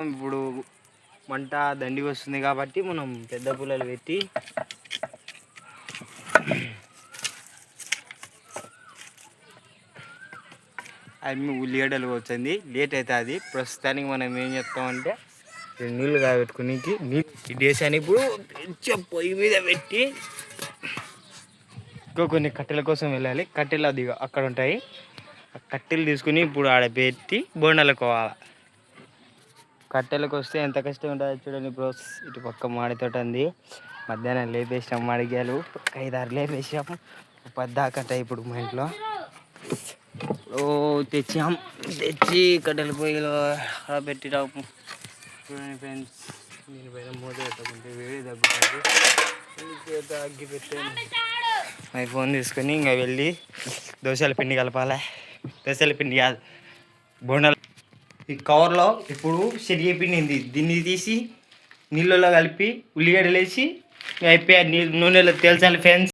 ఇప్పుడు మంట దండి వస్తుంది కాబట్టి మనం పెద్ద పుల్లలు పెట్టి అవి ఉల్లిగడ్డలు వచ్చింది లేట్ అవుతుంది. ప్రస్తుతానికి మనం ఏం చెప్తామంటే నీళ్ళు కాబెట్టుకునేకి డేసాన్ని ఇప్పుడు పొయ్యి మీద పెట్టి ఇంకా కొన్ని కట్టెల కోసం వెళ్ళాలి. కట్టెలు అది అక్కడ ఉంటాయి. ఆ కట్టెలు తీసుకుని ఇప్పుడు ఆడ పెట్టి బోండాలకు పోవాలి. కట్టెలకు వస్తే ఎంత కష్టం ఉంటుందో చూడండి బ్రోస్. ఇటు పక్క మాడి తోట ఉంది. మధ్యాహ్నం లేపేసాం మాడిగాయలు, 5-6 లేపేసాము. 10 దాకా ఇప్పుడు మా ఇంట్లో తెచ్చి కట్టెల పొయ్యిలో పెట్టినాము. చూడండి ఫ్రెండ్స్, నేను పైన మూత పెట్టకుంటే వేడి తగ్గుతుంది. అగ్గి పెట్టాను. మై ఫోన్ తీసుకొని ఇంకా వెళ్ళి దోశల పిండి కలపాలి. దోశల పిండి కాదు, బోండాలు. ఈ కవర్లో ఇప్పుడు శనగపిండి ఉంది. దీన్ని తీసి నీళ్ళలో కలిపి ఉల్లిగడ్డలు వేసి అయిపోయి నూనెలో తేల్చాలి ఫ్రెండ్స్.